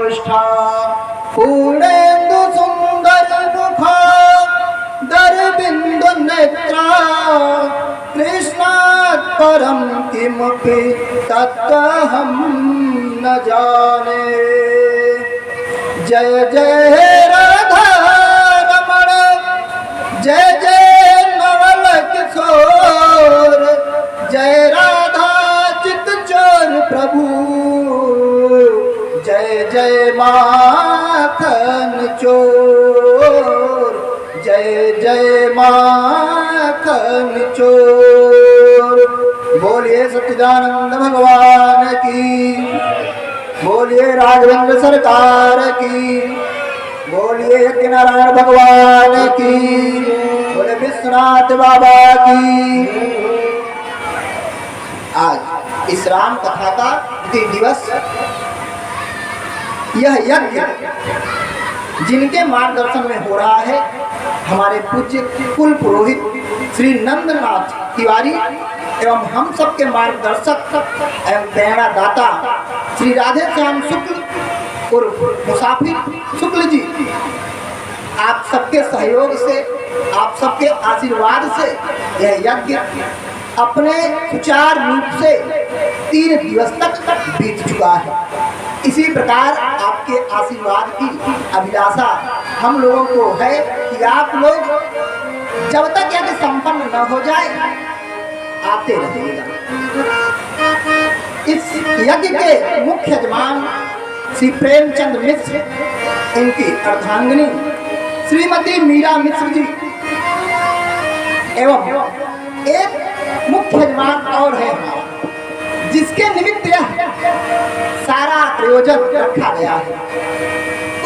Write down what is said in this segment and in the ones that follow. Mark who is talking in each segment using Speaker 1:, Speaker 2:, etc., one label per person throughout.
Speaker 1: गोष्ठा पूर्णेन्दु सुंदर मुखा दरबिंदु नेत्रा कृष्णात् परम किमपि तत्त्वहं न जाने। जय जय राधा रमण जय जय नवल किशोर जय राधा चित्तचोर प्रभु जय जय माखन चोर जय जय माखन चोर। बोलिए सच्चिदानंद भगवान की, बोलिए राघवेंद्र सरकार की, बोलिए यज्ञनारायण भगवान की, बोले विश्वनाथ बाबा की। आज इस राम कथा का द्वितीय दिवस, यह यज्ञ जिनके मार्गदर्शन में हो रहा है हमारे पूज्य कुल पुरोहित श्री नंदनाथ तिवारी एवं हम सबके मार्गदर्शक एवं प्रेरणा दाता श्री राधे श्याम शुक्ल उर्फ मुसाफिर शुक्ल जी, आप सबके सहयोग से, आप सबके आशीर्वाद से यह यज्ञ अपने सुचारू रूप से 3 दिवस तक बीत चुका है। इसी प्रकार आपके आशीर्वाद की अभिलाषा हम लोगों को है कि आप लोग जब तक यज्ञ संपन्न न हो जाए आते रहिएगा। इस यज्ञ के मुख्य यजमान श्री प्रेमचंद मिश्र, इनकी अर्धांगिनी श्रीमती मीरा मिश्र जी एवं एक मुख्य यजमान और है जिसके निमित्त यह सारा प्रयोजन रखा गया है।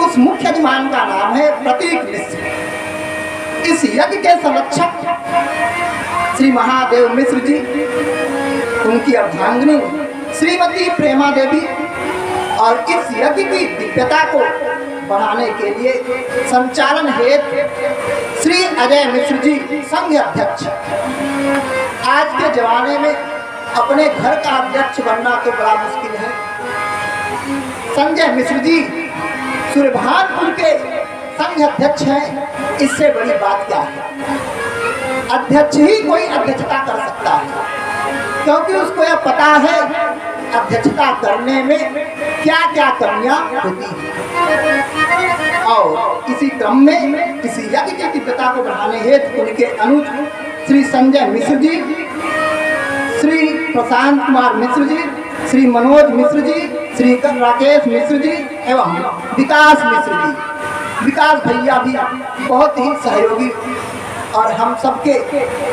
Speaker 1: उस मुख्य यजमान का नाम है प्रतीक मिश्र। इस यज्ञ के संरक्षक श्री महादेव मिश्र जी, उनकी अर्धांगिनी श्रीमती प्रेमा देवी और इस यज्ञ की दिव्यता को बढ़ाने के लिए संचालन हेतु श्री अजय मिश्र जी संघ अध्यक्ष। आज के जमाने में अपने घर का अध्यक्ष बनना तो बड़ा मुश्किल है। संजय मिश्र जी सूर्यभानपुर के संघ अध्यक्ष हैं, इससे बड़ी बात क्या है। अध्यक्ष ही कोई अध्यक्षता कर सकता है, क्योंकि उसको यह पता है अध्यक्षता करने में क्या क्या कमियां होती हैं। और इसी क्रम में किसी यज्ञ की दिव्यता को बढ़ाने हेतु उनके अनुज श्री संजय मिश्र जी, श्री प्रशांत कुमार मिश्र जी, श्री मनोज मिश्र जी, श्री राकेश मिश्र जी एवं विकास मिश्र जी, विकास भैया भी बहुत ही सहयोगी और हम सबके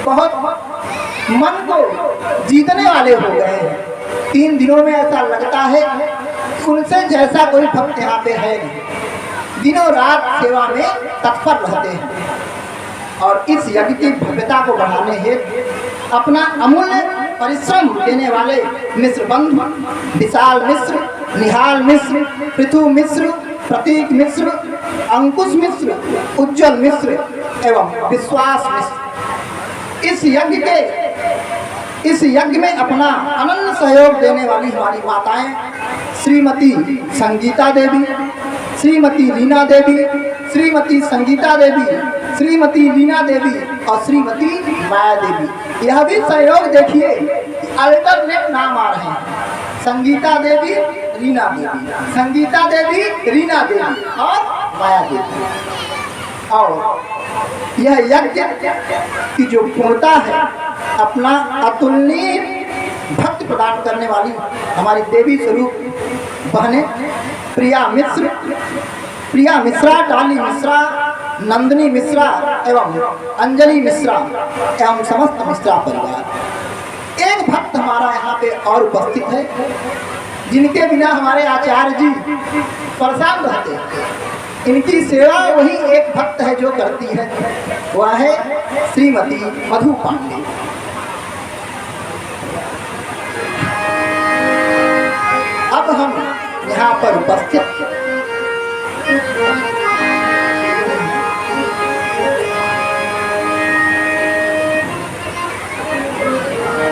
Speaker 1: बहुत मन को जीतने वाले हो गए हैं। 3 दिनों में ऐसा लगता है उनसे जैसा कोई भक्त यहाँ पे है नहीं। दिनों रात सेवा में तत्पर रहते हैं और इस यज्ञ की भव्यता को बढ़ाने हेतु अपना अमूल्य परिश्रम देने वाले मिश्र बंधु विशाल मिश्र, निहाल मिश्र, पृथु मिश्र, प्रतीक मिश्र, अंकुश मिश्र, उज्जवल मिश्र एवं विश्वास मिश्र इस यज्ञ में अपना अनन्य सहयोग देने वाली हमारी माताएं श्रीमती संगीता देवी, श्रीमती रीना देवी, श्रीमती संगीता देवी, श्रीमती रीना देवी और श्रीमती माया देवी। यह भी सहयोग देखिए, अल्टरनेट नाम आ रहे हैं। संगीता देवी, रीना देवी, संगीता देवी, रीना देवी और माया देवी। और यह यज्ञ की जो पूर्णता है, अपना अतुलनीय भक्ति प्रदान करने वाली हमारी देवी स्वरूप बहनें प्रिया मिश्रा, डाली मिश्रा, नंदिनी मिश्रा एवं अंजलि मिश्रा एवं समस्त मिश्रा परिवार। एक भक्त हमारा यहाँ पे और उपस्थित है, जिनके बिना हमारे आचार्य जी परेशान रहते हैं। इनकी सेवा वही एक भक्त है जो करती है, वह है श्रीमती मधु पांडे। अब हम यहाँ पर उपस्थित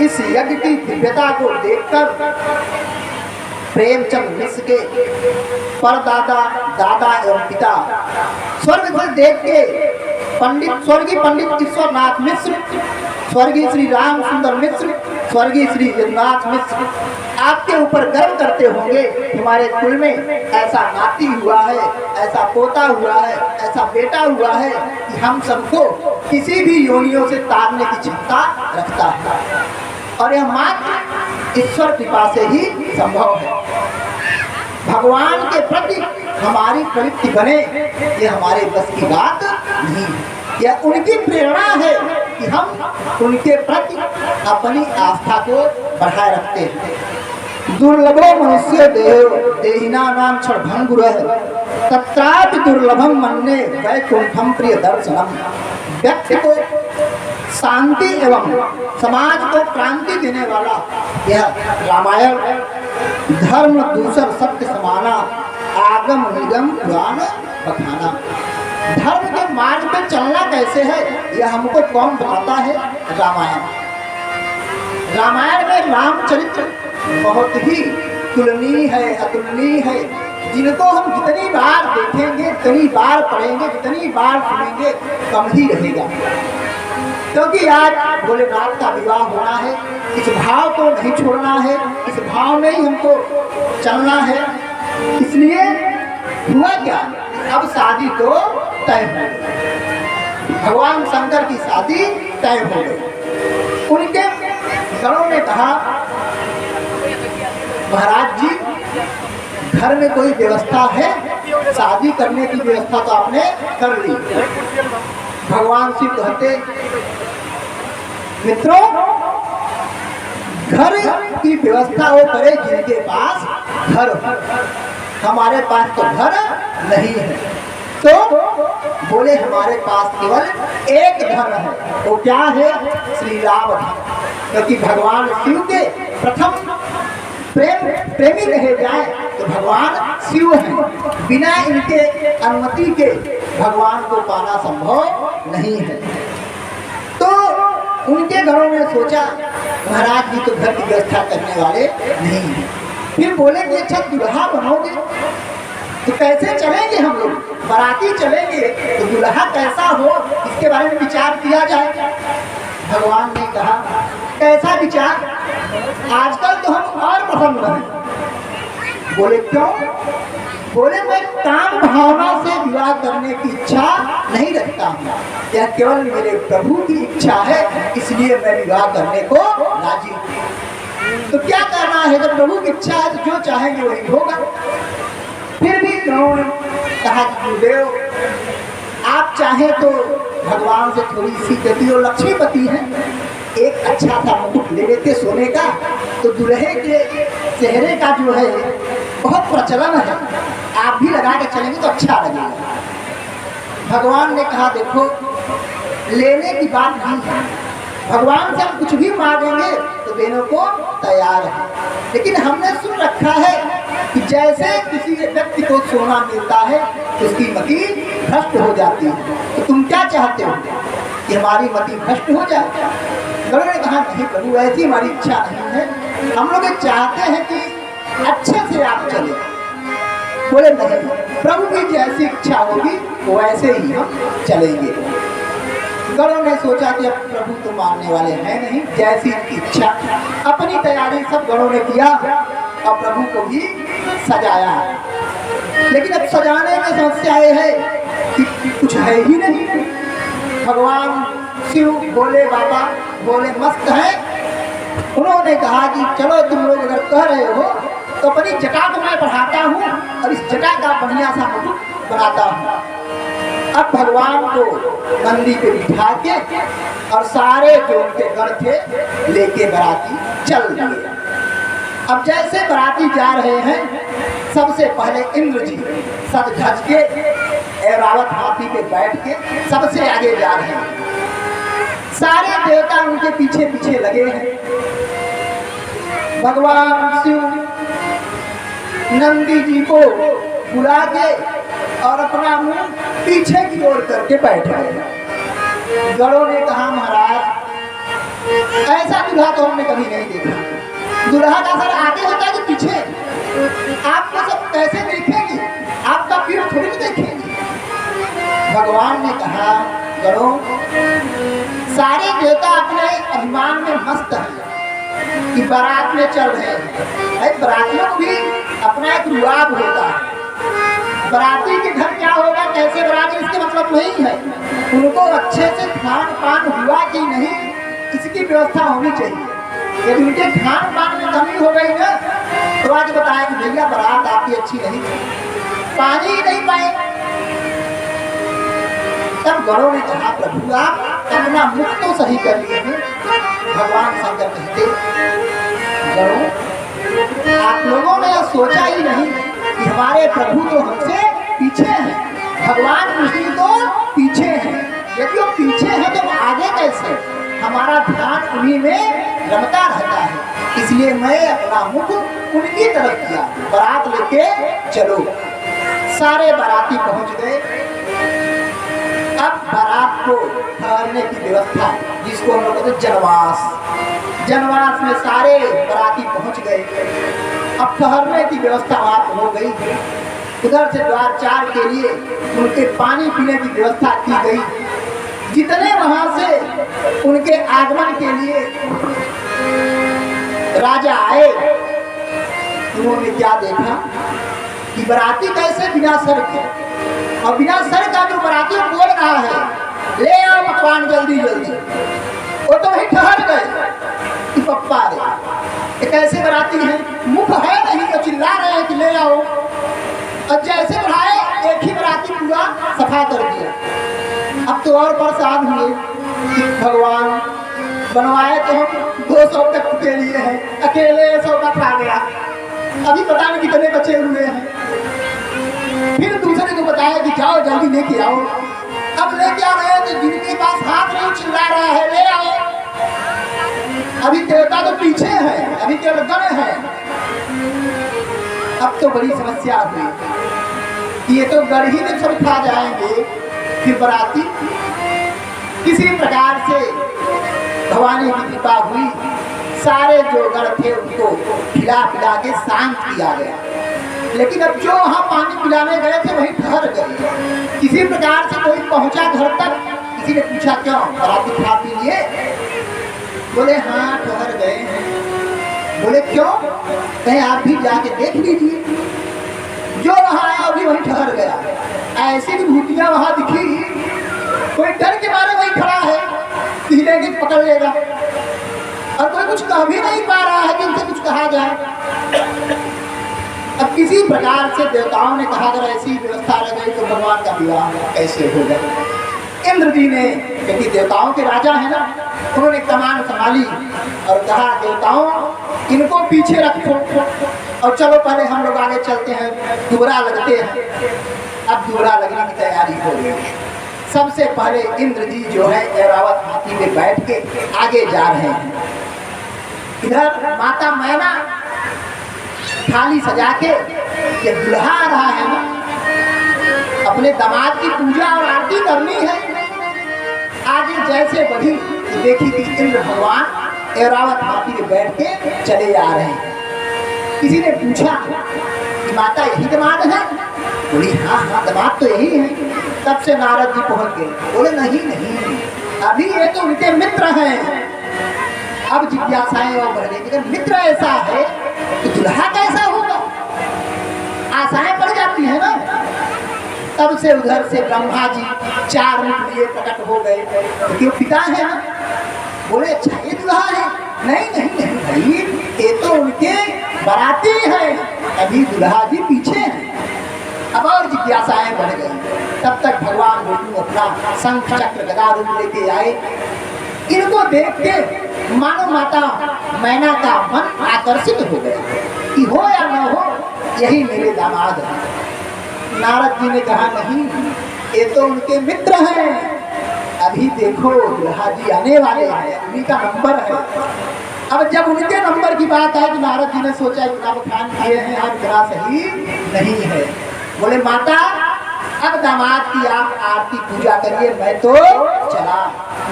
Speaker 1: इस यज्ञ की दिव्यता को देखकर प्रेमचंद मिश्र के परदादा, दादा एवं पिता। स्वर्ग को देख के स्वर्गीय पंडित ईश्वरनाथ मिश्र, स्वर्गीय श्री राम सुंदर मिश्र, स्वर्गीय श्री यदुनाथ मिश्र आपके ऊपर गर्व करते होंगे। हमारे कुल में ऐसा नाती हुआ है, ऐसा पोता हुआ है, ऐसा बेटा हुआ है कि हम सबको किसी भी योनियों से तारने की क्षमता रखता है, और यह मात्र ईश्वर कृपा से ही संभव है। भगवान के प्रति हमारी प्रवृत्ति बने, ये हमारे बस की बात नहीं है। यह उनकी प्रेरणा है कि हम उनके प्रति अपनी आस्था को बढ़ाए रखते हैं। दुर्लभो मनुष्य देहिना नाम क्षणभंगुरः तत्रापि दुर्लभम मन्ये वैकुंठम प्रिय दर्शनम। व्यक्ति को शांति एवं समाज को क्रांति देने वाला यह रामायण धर्म दूसर सत्य समाना आगम निगम पुराण बखाना। धर्म के मार्ग पे चलना कैसे है यह हमको कौन बताता है? रामायण। रामायण में रामचरित्र बहुत ही तुलनीय है, अतुलनीय है, जिनको हम जितनी बार देखेंगे, जितनी बार पढ़ेंगे, जितनी बार सुनेंगे कम ही रहेगा। क्योंकि आज भोलेनाथ का विवाह होना है, इस भाव को नहीं छोड़ना है, इस भाव में ही हमको चलना है। इसलिए हुआ क्या, अब शादी तो तय हो गई, भगवान शंकर की शादी तय हो गई। उनके गणों ने कहा महाराज जी घर में कोई व्यवस्था है? शादी करने की व्यवस्था तो आपने कर ली। भगवान शिव कहते मित्रों घर की व्यवस्था वो करे जिनके पास घर हो, हमारे पास तो घर नहीं है। तो बोले हमारे पास केवल एक धन है, वो क्या है? श्री राम धन। क्योंकि भगवान शिव के प्रथम प्रेमी कहे जाए तो भगवान शिव हैं। बिना इनके अनुमति के भगवान को पाना संभव नहीं है। तो उनके घरों में सोचा महाराज जी तो घर की व्यवस्था करने वाले नहीं हैं। फिर बोले कि अच्छा दुल्हा बनोगे तो कैसे चलेंगे हम लोग? बाराती चलेंगे तो दुल्हा कैसा हो इसके बारे में विचार किया जाए। भगवान ने कहा कैसा विचार? आजकल तो हम और प्रसन्न हैं। बोले क्यों? बोले मैं काम भावना से विवाह करने की इच्छा नहीं रखता हूँ, यह केवल मेरे प्रभु की इच्छा है, इसलिए मैं विवाह करने को राजी हूँ। तो क्या करना है? जब प्रभु की इच्छा है तो जो चाहेंगे वही होगा। फिर भी उन्होंने कहा कि गुरुदेव आप चाहें तो भगवान से थोड़ी सी गति और लक्ष्मीपति है, एक अच्छा सा मुकुट ले लेते सोने का, तो दुल्हे के चेहरे का जो है बहुत प्रचलन है, आप भी लगा के चलेंगे तो अच्छा लगेगा। भगवान ने कहा देखो लेने की बात नहीं है, भगवान से हम कुछ भी मांगेंगे तो देने को तैयार है, लेकिन हमने सुन रखा है कि जैसे किसी व्यक्ति को सोना मिलता है उसकी मति भ्रष्ट हो जाती है। तो तुम क्या चाहते हो कि हमारी मति भ्रष्ट हो जाए? गरुड़ ने कहा नहीं प्रभु ऐसी हमारी इच्छा नहीं है, हम लोग चाहते हैं कि अच्छे से आप चले। बोले नहीं प्रभु की जैसी इच्छा होगी वैसे ही हम चलेंगे। गरुड़ ने सोचा कि अब प्रभु तो मानने वाले हैं नहीं, जैसी इच्छा। अपनी तैयारी सब गरुड़ ने किया और प्रभु को भी सजाया, लेकिन अब सजाने में समस्या ये है कि कुछ है ही नहीं। भगवान शिव बोले बाबा बोले मस्त है। उन्होंने कहा कि चलो तुम लोग अगर कह रहे हो तो अपनी जटा को मैं बढ़ाता हूँ और इस जटा का बढ़िया सा मुकुट बनाता हूँ। अब भगवान को नंदी पे बिठा के और सारे जो उनके गण थे लेके बराती चल दिए। अब जैसे बराती जा रहे हैं सबसे पहले इंद्र जी सज धज के ऐरावत हाथी पे बैठ के सबसे आगे जा रहे हैं, सारे देवता उनके पीछे पीछे लगे हैं। भगवान शिव नंदी जी को बुला के और अपना मुंह पीछे की ओर करके बैठ गए। गरुड़ ने कहा महाराज ऐसा दूल्हा तो हमने कभी नहीं देखा, दूल्हा का सर आगे होता है कि पीछे? आपको सब कैसे देखेंगे? भगवान ने कहा, गणों, सारे देवता अपने अभिमान में मस्त हैं कि बारात में चल रहे हैं। बारातियों को भी अपना एक रुआब होता है। बाराती के घर क्या होगा, कैसे बाराती, इसके मतलब नहीं है। उनको अच्छे से खान पान हुआ कि नहीं, इसकी व्यवस्था होनी चाहिए। यदि उनके खान पान में कमी हो गई ना, तो आज बताया कि भैया बारात आपकी अच्छी नहीं थी, पानी ही नहीं पाए। तब गणों ने कहा, प्रभु आप अपना मुख तो सही कर लिए हैं। भगवान शंकर कहते, गणों, आप लोगों ने यह सोचा ही नहीं कि हमारे प्रभु तो हमसे पीछे हैं, भगवान कृष्ण तो पीछे हैं। यदि वो पीछे हैं तो आगे कैसे? हमारा ध्यान उन्हीं में रमता रहता है, इसलिए मैं अपना मुख उनकी तरफ किया। बारात लेके चलो। सारे बाराती पहुंच गए। अब बारात को ठहरने की व्यवस्था, जिसको हम लोग कहते हैं जनवास, जनवास में सारे बाराती पहुंच गए। अब ठहरने की व्यवस्था वहां हो गई। उधर से द्वार 4 के लिए उनके पानी पीने की व्यवस्था की गई। जितने वहां से उनके आगमन के लिए राजा आए, उन्होंने क्या देखा कि बाराती कैसे बिना सर के, और बिना सर का जो बाराती बोल रहा है, ले आओ पकवान जल्दी जल्दी, वो तो वही ठहर गए कि पप्पा रे, ये कैसे बाराती है, मुख है नहीं तो चिल्ला रहे हैं कि ले आओ। और जैसे बढ़ाए, एक ही बाराती पूरा सफा कर दिया। अब तो और परेशान हुए कि भगवान, बनवाए तो हम 200 तक के लिए हैं, अकेले 100 का खा गया, अभी पता नहीं कितने बचे हुए हैं। फिर दूसरे को बताया कि जाओ जल्दी लेके आओ। अब लेके आ रहे हैं तो जिनके पास हाथ नहीं, चिल्ला रहा है ले आओ। अभी देवता तो पीछे है, अभी केवल गण है। अब तो बड़ी समस्या हुई, ये तो गण ही में सब खा जाएंगे। फिर बाराती किसी प्रकार से भवानी की कृपा हुई, सारे जो गण थे उनको खिला पिला के शांत किया गया। लेकिन अब जो वहाँ पानी पिलाने गए थे वहीं ठहर गए। किसी प्रकार से कोई पहुंचा घर तक, किसी ने पूछा क्यों बाराती खा पी लिए? बोले हाँ ठहर गए हैं। बोले क्यों? कहीं आप भी जाके देख लीजिए। जो वहाँ आया अभी वहीं ठहर गया। ऐसी विभूतियाँ वहाँ दिखी, कोई डर के मारे वहीं खड़ा है, हिलेगी पकड़ लेगा, और कोई कुछ कह भी नहीं पा रहा है कि उनसे कुछ कहा जाए। अब किसी प्रकार से देवताओं ने कहा अगर ऐसी व्यवस्था रह गई तो भगवान का विवाह कैसे होगा। इंद्र जी ने, क्योंकि देवताओं के राजा है ना, उन्होंने कमान संभाली और कहा देवताओं इनको पीछे रखो और चलो पहले हम लोग आगे चलते हैं, दुबरा लगते हैं। अब दुबरा लगने की तैयारी हो गई। सबसे पहले इंद्र जी जो है ऐरावत हाथी में बैठ के आगे जा रहे हैं। इधर माता मैना थाली सजा के, ये दुल्हा आ रहा है ना, अपने दामाद की पूजा और आरती करनी है। आगे जैसे बढ़ी देखी कि इंद्र भगवान ऐरावत हाथी में बैठ के चले आ रहे हैं। किसी ने पूछा कि माता यही दामाद है? बोली हाँ हाँ दामाद तो यही है। तब से नारद जी पहुंच गए। बोले नहीं नहीं, अभी ये तो उनके मित्र हैं। अब जिज्ञासाएं और बढ़ गई, अगर मित्र ऐसा है तो दुल्हा कैसा होगा? आशाएं बढ़ जाती है ना। तब से उधर से ब्रह्मा जी 4 रूप लिए प्रकट हो गए, क्योंकि वो पिता है ना। बोले अच्छा ये दुल्हा है? नहीं नहीं नहीं भाई, ये तो उनके बाराती है, अभी दुल्हा जी पीछे हैं। अब और जिज्ञासाएं बढ़ गई। तब तक भगवान विष्णु अपना शंख चक्र गदा रूप लेके आए। इनको देख के मानो माता मैना का मन आकर्षित हो गया कि हो या न हो यही मेरे दामाद हैं। नारद जी ने कहा नहीं, ये तो उनके मित्र हैं, अभी देखो दुल्हा जी आने वाले हैं, उन्हीं का नंबर है। अब जब उनके नंबर की बात है तो नारद जी ने सोचा इतना बखान किए हैं, अब इतना सही नहीं है। बोले माता अब दामाद की आप आरती पूजा करिए, मैं तो चला।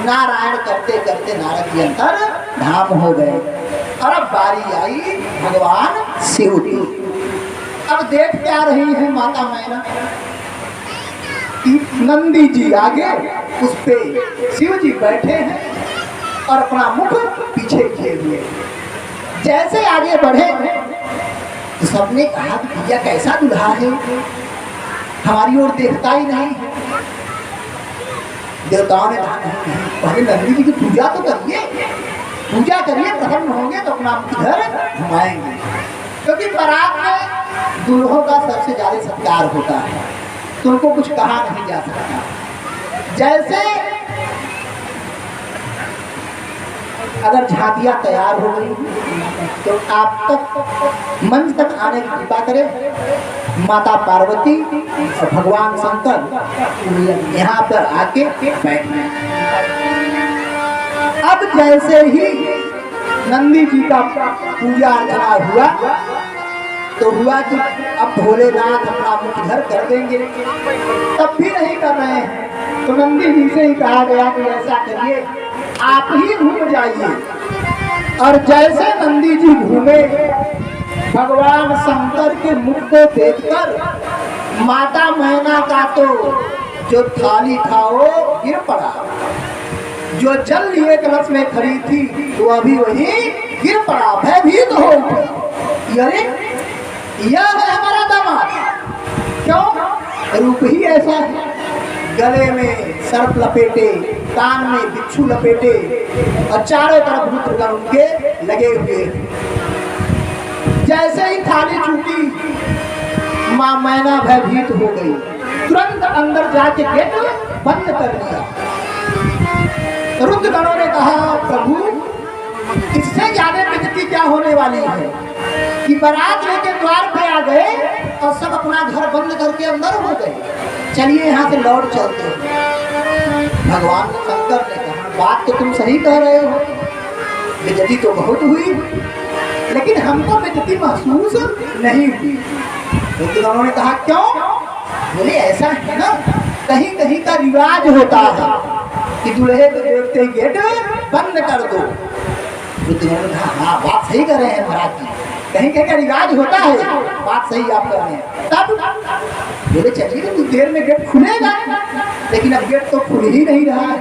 Speaker 1: नारायण करते करते नारद जी अंतर धाम हो गए। और अब बारी आई भगवान शिव की। अब देख क्या रही है माता मैना कि नंदी जी आगे, उस पे शिव जी बैठे हैं और अपना मुख पीछे किए हुए। जैसे आगे बढ़े तो सबने कहा कि भैया कैसा दूल्हा है, हमारी ओर देखता ही नहीं है। देवताओं ने कहा नहीं, पहले नंदी जी की पूजा तो करिए, पूजा करिए, प्रसन्न होंगे तो अपना घर घुमाएंगे। क्योंकि बारात में दूल्हों का सबसे ज्यादा सत्कार होता है, तो उनको कुछ कहा नहीं जा सकता। जैसे अगर झांकियां तैयार हो गई तो आप तक मंच तक आने की कृपा करें। माता पार्वती और भगवान शंकर यहाँ पर आके बैठे। अब जैसे ही नंदी जी का पूजा अर्चना हुआ तो हुआ कि अब भोलेनाथ अपना मुख घर कर देंगे, तब भी नहीं कर रहे हैं। तो नंदी जी से ही कहा गया कि ऐसा करिए, आप ही घूम जाइए। और जैसे नंदी जी घूमे, भगवान शंकर के मुख को देखकर माता मैना का तो जो थाली था वो गिर पड़ा, जो जल लिए कलश में खड़ी थी वो अभी वही गिर पड़ा, भयभीत हो उठी। अरे यह है हमारा दामाद, क्यों? रूप ही ऐसा है, गले में सर्प लपेटे, कान में बिच्छू लपेटे और चारों तरफ रुद्रगण उनके लगे हुए। जैसे ही थाली छूटी, मां मैना भयभीत हो गई, तुरंत अंदर जाके गेट बंद कर दिया। रुद्रगणों ने कहा प्रभु, इससे ज्यादा विपत्ति क्या होने वाली है कि बारात लेके द्वार पे आ गए और सब अपना घर बंद करके अंदर हो गए, चलिए यहाँ से लौट चलते हैं। भगवान शंकर ने कहा बात तो तुम सही कह रहे हो, बेइज्जती तो बहुत हुई, लेकिन हमको बेइज्जती महसूस नहीं हुई। लेकिन उन्होंने कहा क्यों? बोले ऐसा है ना, कहीं कहीं का रिवाज होता है कि दूल्हे को देखते गेट बंद कर दो। उन्होंने कहा हाँ बात सही कर रहे हैं महाराज जी, कहीं कहीं का रिवाज होता है, बात सही आप कर रहे हैं। तब बोले चलिए कुछ देर में गेट खुलेगा, लेकिन अब गेट तो खुल ही नहीं रहा है।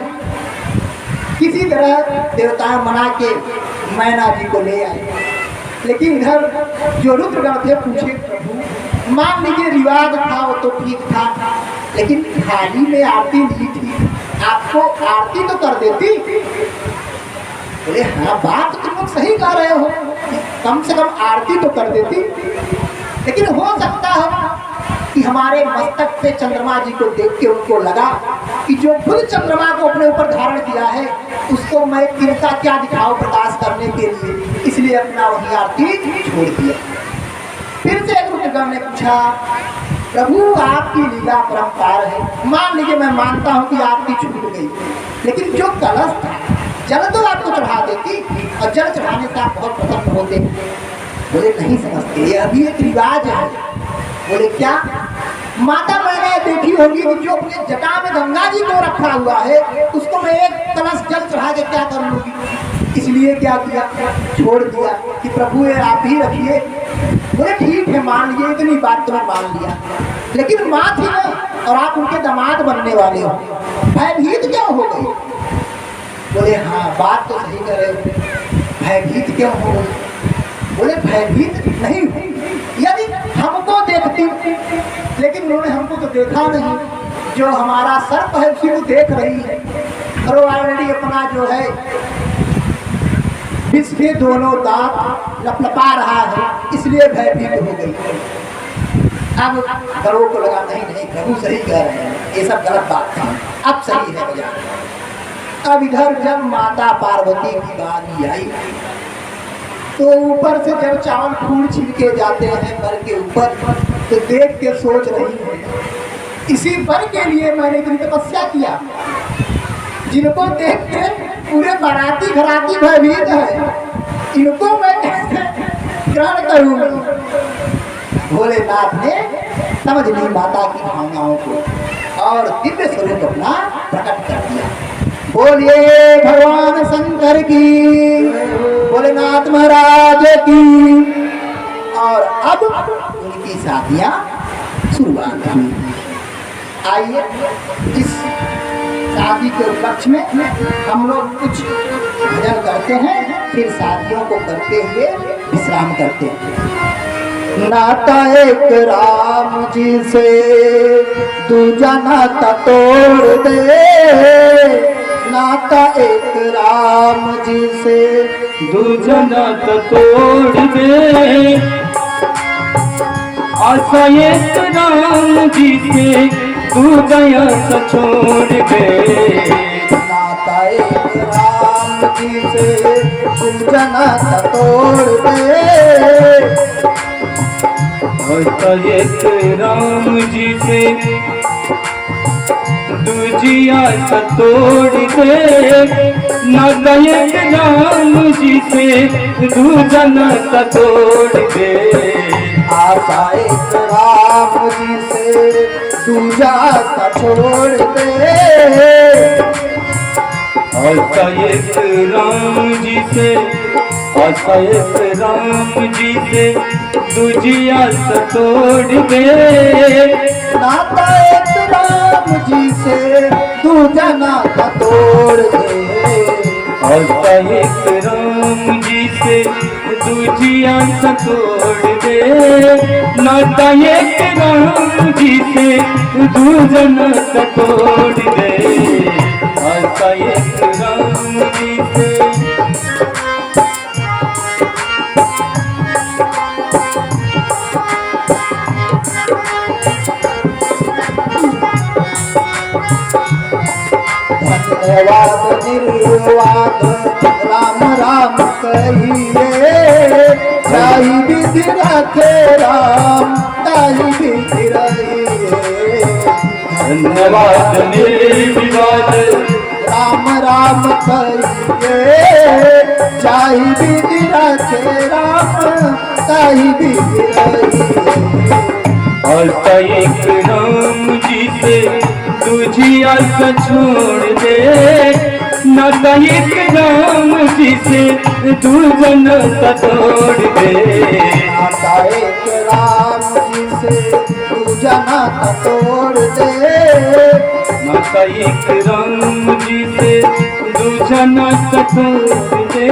Speaker 1: किसी तरह देवता मना के मैना जी को ले आए, लेकिन इधर जो रुद्रगण थे पूछे प्रभु, मान लीजिए रिवाज था वो तो ठीक था, लेकिन थाली में आरती ली थी, आपको आरती तो कर देती। बोले हाँ बात तुम लोग सही कह रहे हो, कम से कम आरती तो कर देती, लेकिन हो सकता है कि हमारे मस्तक पे चंद्रमा जी को देख के उनको लगा कि जो खुद चंद्रमा को अपने ऊपर धारण किया है उसको मैं तिनका क्या दिखाऊं प्रकाश करने के लिए, इसलिए अपना वही आरती छोड़ दिया। फिर से एक रुद्रगण ने पूछा प्रभु आपकी लीला परंपार है, मान लीजिए मैं मानता हूँ कि आरती छूट गई, लेकिन जो कलश था जल तो आपको चढ़ा देती और जल चढ़ाने से आप बहुत प्रसन्न होते। बोले नहीं समझते, ये अभी एक रिवाज है। बोले क्या? माता मैंने देखी होगी कि जो अपने जटा में गंगा जी को रखा हुआ है उसको मैं एक कलश जल चढ़ा के क्या कर लूंगी, इसलिए क्या किया, छोड़ दिया कि प्रभु ये आप ही रखिए। बोले ठीक है मान लीजिए, इतनी बात तो मैं मान लिया, लेकिन माँ थी ना और आप उनके दामाद बनने वाले हो, भयभीत क्यों हो गई? बोले हाँ बात तो सही कर रहे हो, भयभीत क्यों हो गई? बोले भयभीत नहीं हुई, यदि हमको देखती, लेकिन उन्होंने हमको तो देखा नहीं, जो हमारा सर्प है उसी को देख रही है और वो ऑलरेडी अपना जो है विष के दोनों दांत लपलपा रहा है, इसलिए भयभीत हो गई। अब घरों को लगा नहीं प्रभु सही कह रहे हैं, ये सब गलत बात थी, अब सही है भैया। अब इधर जब माता पार्वती की बारी आई तो ऊपर से जब चावल फूल छिड़के जाते हैं बर के ऊपर, तो देख के सोच रही है इसी बर के लिए मैंने इतनी तपस्या किया, जिनको देख के पूरे बाराती घराती भयभीत है, इनको मैं कैसे ग्रहण करूंगी? भोलेनाथ ने समझ ली माता की भावनाओं को और दिव्य स्वरूप अपना प्रकट कर दिया। बोलिए भगवान शंकर की, भोलेनाथ महाराज की। और अब उनकी शादियां शुरुआत हुई। आइए इस शादी के उपलक्ष्य में हम लोग कुछ भजन करते हैं, फिर शादियों को करते हुए विश्राम करते हैं। नाता एक राम जी से दूजा नाता तोड़ दे, नाता एक राम जी से
Speaker 2: दूजा नाता तोड़ दे, आशा एक राम जी से दूजा आशा छोड़ दे,
Speaker 1: नाता एक राम जी से दूजा नाता तोड़ दे,
Speaker 2: आशा एक राम जी से दूजी आशा तोड़ दे, नाता एक राम जी से दूजा नाता तोड़ दे,
Speaker 1: आशा एक राम जी से दूजा आशा छोड़ दे,
Speaker 2: आशा एक राम जी से, आशा एक राम जी से दूजी आशा तोड़ दे,
Speaker 1: नाता एक राम जी से दूजा नाता तोड़ दे,
Speaker 2: आशा एक राम जी से दूजी आशा तोड़ दे, नाता एक राम जी से दूजा नाता तोड़ दे, आशा एक राम जी से।
Speaker 1: धन्यवाद निर्वाद राम राम कहिए, जाहि विधि रखे राम ताहि विधि रहिए,
Speaker 2: धन्यवाद निर्विवाद
Speaker 1: राम राम कहिए, जाहि विधि रखे राम ताहि विधि रहिए,
Speaker 2: आशा एक राम जी से दूजी आशा छोड़ दे, नाता एक राम जी से दूजा नाता तोड़ दे,
Speaker 1: नाता एक राम जी से दूजा नाता तोड़ दे,
Speaker 2: नाता एक राम जी से दूजा नाता तोड़ दे,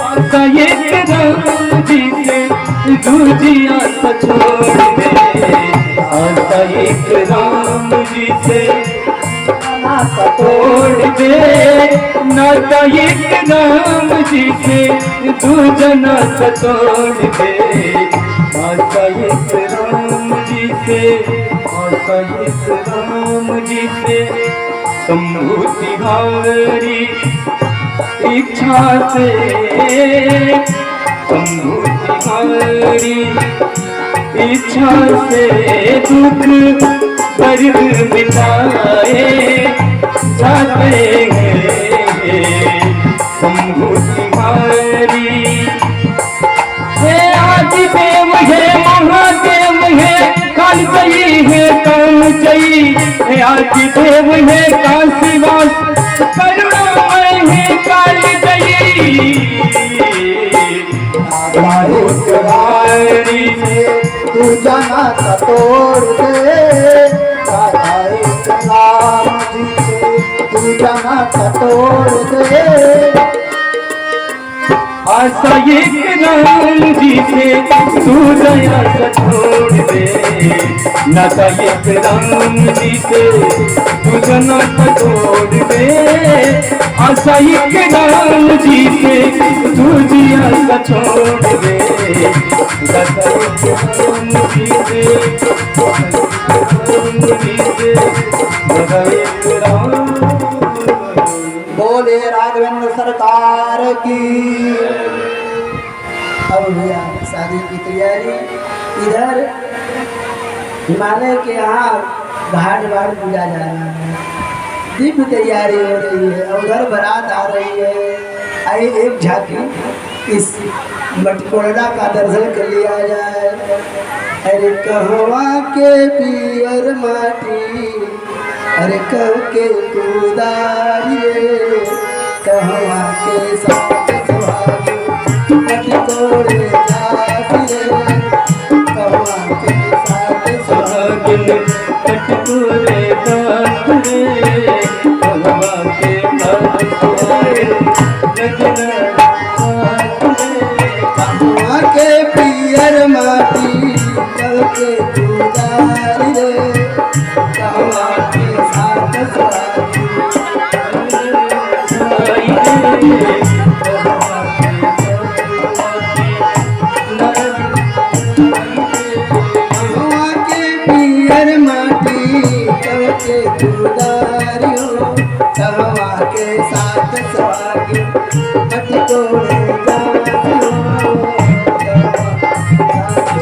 Speaker 2: आशा एक राम जी से दूजी आशा छोड़ दे, आशा एक राम जी से
Speaker 1: नाता
Speaker 2: तोड़ दे, नाता एक राम जी से दूजा नाता तोड़ दे, आशा एक राम जी से, आशा एक राम जी से शंभु तिहारी इच्छा से, शंभु तिहारी इच्छा से दुख दर्द मिटाए जाते हैं, शंभु तिहारी हे आदि देव है महादेव है, काल जयी है काम जयी, हे आदि देव है काशीवास करुणामय है काल जयी,
Speaker 1: तिहारी से दूजा नाता तोड़ दे, नाता एक राम जी से दूजा नाता तोड़ दे,
Speaker 2: आशा एक राम जी से दूजा आशा छोड़ दे, नाता एक राम जी से दूजा नाता तोड़ दे, आशा एक राम जी से दूजी आशा छोड़ दे, नाता एक राम जी से, राम जी से, नाता एक राम।
Speaker 1: बोले राघवेंद्र सरकार की। अब भैया शादी की तैयारी इधर हिमालय के यहाँ घाट घाट पूजा जा रहा है, दिव्य तैयारी हो रही है, उधर बारात आ रही है। आइए एक झांकी इस मटकोड़ा का दर्शन कर लिया जाए। अरे कहवा के पियर माटी, अरे कह के कुदारिए, कहवा के साथ सुहागे मटकोड़े जातिए, कहवा के साथ सुहागे
Speaker 2: कटपुरे बात रे कहवा के साथ सवारी लगना साथ रे
Speaker 1: कहाँ के पियर माटी के दुलारी रे कहवा के साथ सवारी कहवा के पियर माटी के दुलारी हो कहवा के साथ सवारी कटकोरे जाती हो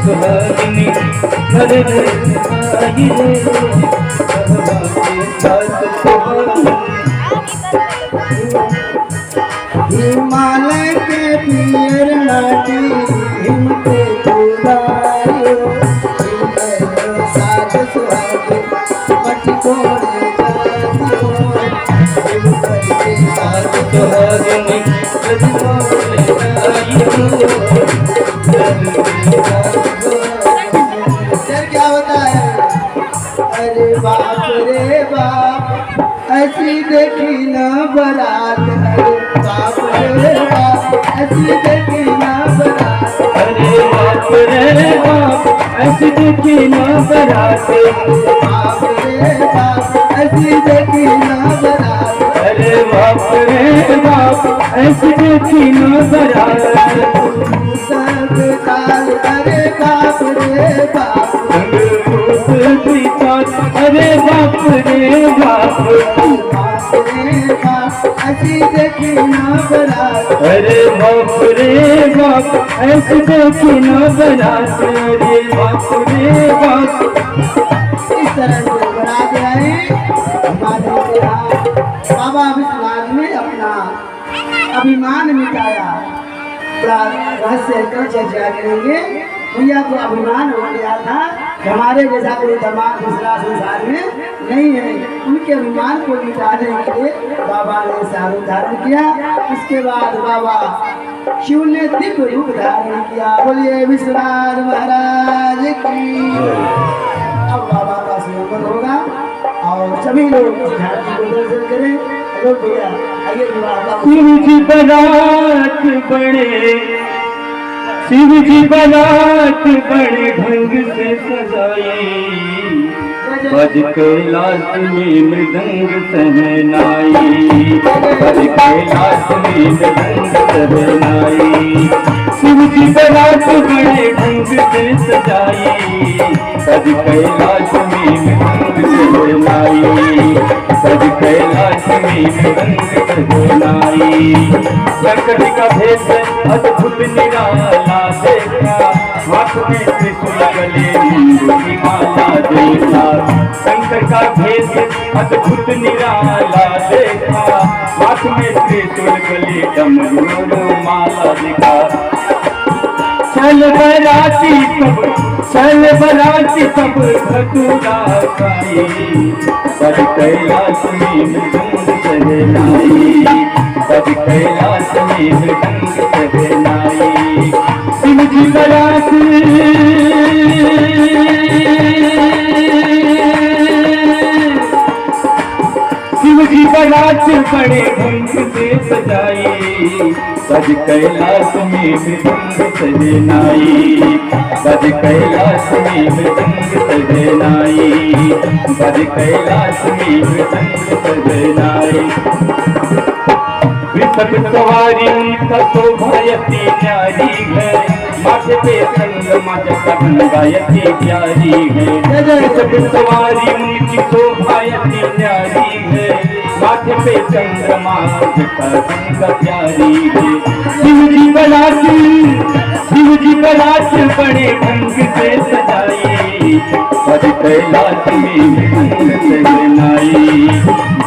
Speaker 2: सुहागिनी घर घर आई रे कहवा के साथ सवारी
Speaker 1: हिमालय के पियर माटी हिम के दुलारी हो हिम के साथ सुहागे कटकोरे जाती हो हिम के साथ
Speaker 2: सुहागिनी कटकोरे आई हो
Speaker 1: फिर क्या होता है? अरे बाप रे बाप ऐसी देखी ना बारात अरे बाप रे बाप ऐसी देखी ना बारात
Speaker 2: अरे बाप रे बाप ऐसी देखी ना बारात
Speaker 1: बाप रे बाप ऐसी देखी ना बारात
Speaker 2: अरे बाप रे बाप ऐसी देखी ना बारात
Speaker 1: सब काल अरे बाप रे बाप
Speaker 2: अरे बाप रे बाप
Speaker 1: बाप रे बाप ऐसी देखी ना बारात
Speaker 2: अरे बाप रे बाप ऐसी देखी ना बारात अरे बाप रे बाप
Speaker 1: इस तरह से बारात आई हमारे यहाँ बाबा विश्वनाथ ने अपना अभिमान मिटाया बड़ा रहस्य कर चर्चा करेंगे भैया को अभिमान हो गया था हमारे जैसा कोई दमाग दूसरा संसार में नहीं है उनके अभिमान को मिटाने के लिए बाबा ने सारू धारण किया उसके बाद बाबा शिव ने दिव्य रूप धारण किया बोलिए विश्वनाथ महाराज की अब बाबा का स्वयंवर होगा और सभी लोग झांकी को दर्शन करें हेलो भैया आइए बाबा
Speaker 2: शिव जी बारात बड़े शिव जी बारात बड़े ढंग से सजाई बज कैलाश में मृदंग सहनाई बज कैलाश में मृदंग सहनाई शिव जी बारात बड़े ढंग से सजाई बज कैलाश में मृदंग सहनाई बज कैलाश में मृदंग सहनाई संकट का भेष अद्भुत निराला देखा हाथ में त्रिशूल गले नींबू की माला देखा शंकर का भेष अद्भुत निराला देखा हाथ में त्रिशूल गले डमरू माला देखा चल बराती सब धतूरा खाई बज कैलाश में मृदंग सहनाई बज कैलाश में मृदंग सहनाई शिव जी बारात शिव जी बारात बड़े ढंग से सजाई बज कैलाश में मृदंग सहनाई बज कैलाश में मृदंग सहनाई बज कैलाश में मृदंग सहनाई वृषभ सवारी उनका शोभायती न्यारी है माथे पे चंद्रमा जैसा गंगायती प्यारी है वृषभ सवारी उनकी शोभायती न्यारी है माथे पे चंद्रमा जैसा गंगा प्यारी है शिव जी बारात बड़े ढंग से सजाई बज कैलाश में मृदंग सहनाई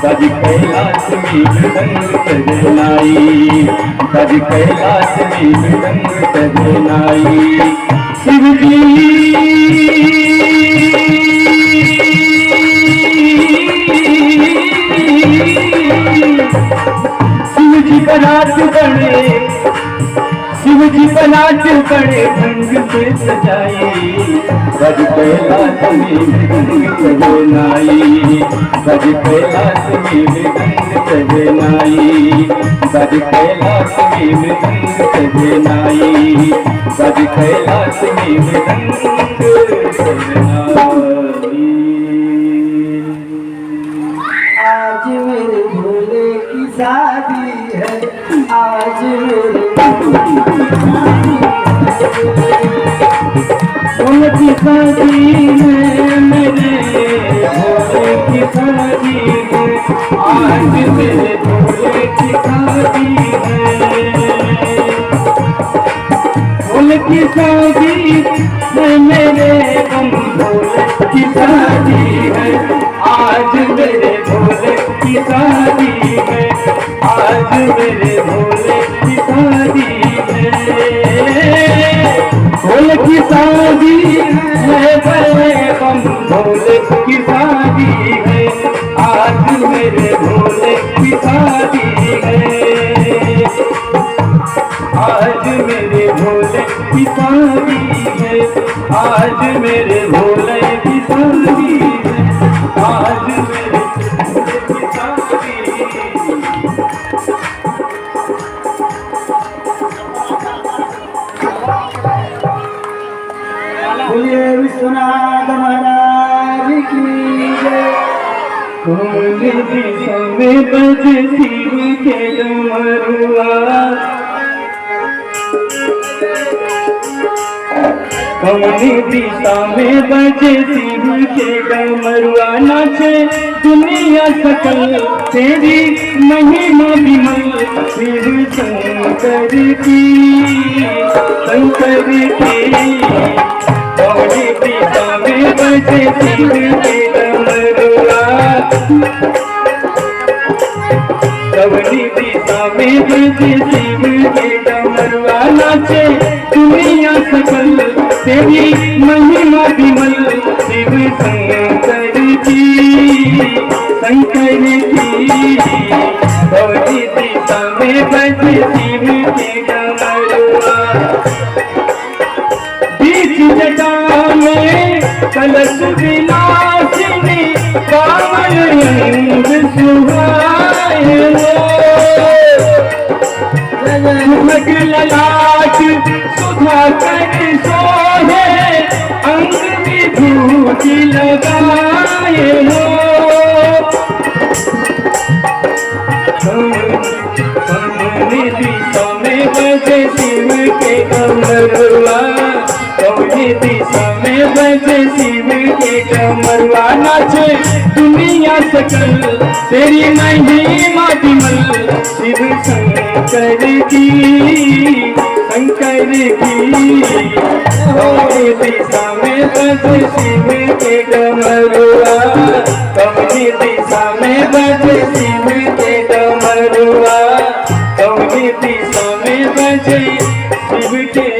Speaker 2: बज कैलाश में मृदंग सहनाई बज कैलाश में मृदंग सहनाई शिव जी बारात बड़े शिव जी बनाट बड़े ढंग से सजाई, बज कैलाश में मृदंग सजनाई, बज कैलाश में मृदंग सजनाई, बज कैलाश में मृदंग सजनाई, बज कैलाश में मृदंग सजनाई।
Speaker 1: आज मेरे भोले की शादी है, आज मेरे
Speaker 2: उनकी शादी है, मेरे भोले की शादी है, आज मेरे भोले की शादी है। उनकी शादी है, मेरे बम भोले की शादी है, आज मेरे भोले की शादी है, आज मेरे भोले की शादी है। भोले की शादी है, बड़े बम भोले की शादी है, आज मेरे भोले की शादी है, आज मेरे भोले की शादी है, आज मेरे भोले की शादी है, आज मेरे भोले की शादी है।
Speaker 1: बोलिए विश्वनाथ महाराज की जय।
Speaker 2: कौन दिशा में बजे शिव के डमरुआ, कौन दिशा में बजे शिव के डमरुआ, नाचे दुनिया सकल तेरी महिमा विमल, शिव शंकर की, शंकर की। कौन दिशा में बजे शिव के डमरुआ, कवनी दिशा में बजे शिव के डमरुआ, नाचे दुनिया सकल तेरी महिमा विमल, शिव शंकर की, शंकर की। कवनी दिशा में बजे शिव के डमरुआ, बीच जटा में कलश विलासिनी, पावन रंग सुहाए झुमक ललाट सुधा कर सोहे, अंग विभूति लगाए हो। कौनी दिशा में बजे शिव के डमरुआ, कौनी दिशा में बजे शिव के डमरुआ, नाचे दुनिया सकल तेरी महिमा विमल, शिव शंकर की, शंकर की। कौनी दिशा में बजे शिव के डमरुआ, कौनी दिशा में बजे शिव के डमरुआ, कौनी दिशा में बजे शिव के।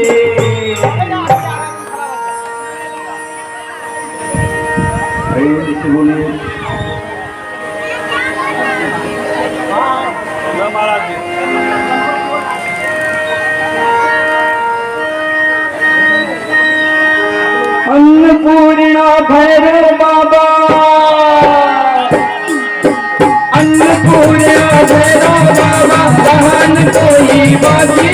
Speaker 2: बोलिए अन्नपूर्णा भैरव बाबा, अन्नपूर्णा भैरव बाबा, बहन कोई बाकी,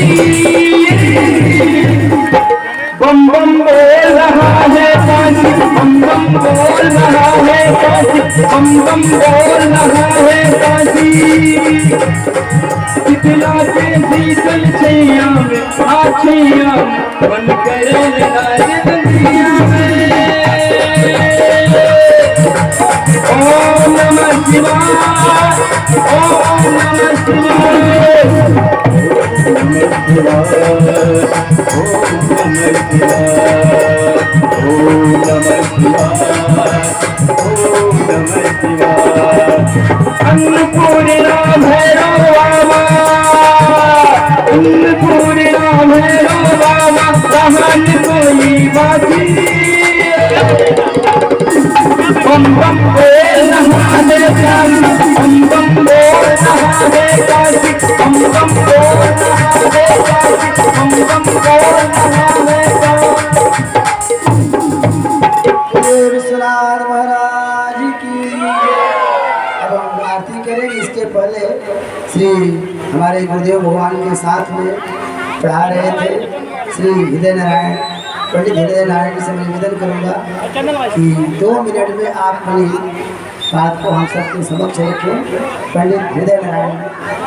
Speaker 2: बम बम बोल रहा है काशी, बम बम बोल रहा है काशी, बम बम बोल रहा है काशी। शीतला के शीतल छैया में, आछैया बन करे दुनिया में। ओम नमः शिवाय, ओम नमः शिवाय, ओम नमः शिवाय, ओम नमः शिवाय, ओम नमः शिवाय, ओम नमः शिवाय। अन्नपूर्णा भैरव बाबा, अन्नपूर्णा भैरव बाबा, बहन कोई बाकी, बम बम बोल रहा है काशी, बम बम बोल रहा है काशी, बम बम बोल रहा है काशी, बम बम बोल रहा है काशी।
Speaker 1: विश्वनाथ महाराज की जय। अब हम आरती करेंगे। इसके पहले श्री हमारे गुरुदेव भगवान के साथ में पढ़ा रहे थे श्री हृदय नारायण, पंडित हृदय नारायण जी से मैं निवेदन करूँगा कि 2 मिनट में आप अपनी बात को हम सबके समक्ष रखें। पंडित हृदय नारायण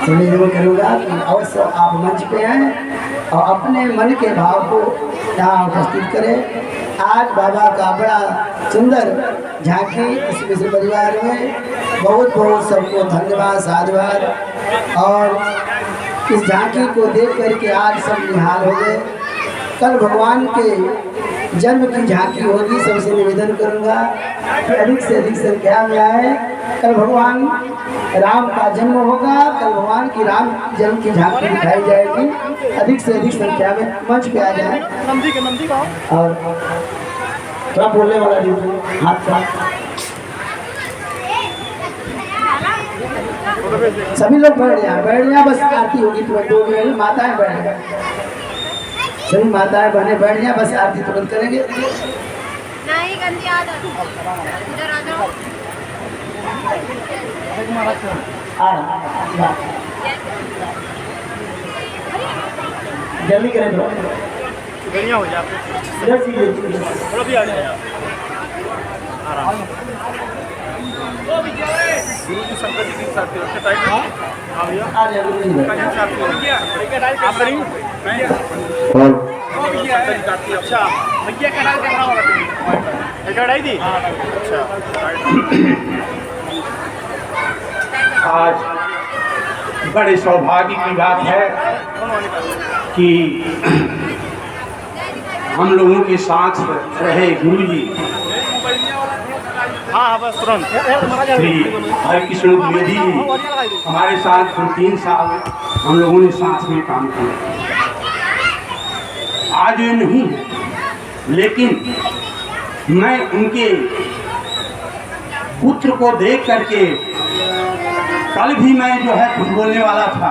Speaker 1: से निवेदन करूँगा कि अवश्य आप मंच पे आएँ और अपने मन के भाव को यहाँ उपस्थित करें। आज बाबा का बड़ा सुंदर झांकी इस मिश्र परिवार में बहुत बहुत सबको धन्यवाद साधुवाद। और इस झांकी को देख करके आज सब निहाल हो गए। कल भगवान के जन्म की झांकी होगी। सबसे निवेदन करूंगा कि अधिक से अधिक संख्या में आए। कल भगवान राम का जन्म होगा। कल भगवान की राम जन्म की झांकी दिखाई जाएगी। अधिक से अधिक संख्या में मंच पे आ जाए। और थोड़ा बोलने वाला दीजिए हाथ का। सभी लोग बैठ जाए बस आरती होगी तुरंत 2 मिनट में। माताएं बैठ जाए, सभी माताएं बहने बैठ जाए, बस आरती तुरंत करेंगे।
Speaker 3: नहीं गंदी आदत इधर आ जाओ।
Speaker 1: जल्दी करें थोड़ा
Speaker 4: बढ़िया हो जाए
Speaker 1: इधर से
Speaker 4: थोड़ा भी आ जाए आराम। गुरु जी शंकर जी के साथ टाइम हाँ भैया
Speaker 1: आ जाए गुरु जी।
Speaker 4: आप करिए अच्छा भैया का नाम कैमरा वाला एक लड़ाई थी अच्छा।
Speaker 2: आज बड़े सौभाग्य की बात है कि हम लोगों के साथ रहे गुरु जी
Speaker 4: हाँ बस तुरंत
Speaker 2: श्री हरिकृष्ण द्विवेदी जी हमारे साथ 3 साल हम लोगों ने साथ में काम किया। आज ये नहीं है, लेकिन मैं उनके पुत्र को देख करके कल भी मैं जो है कुछ बोलने वाला था,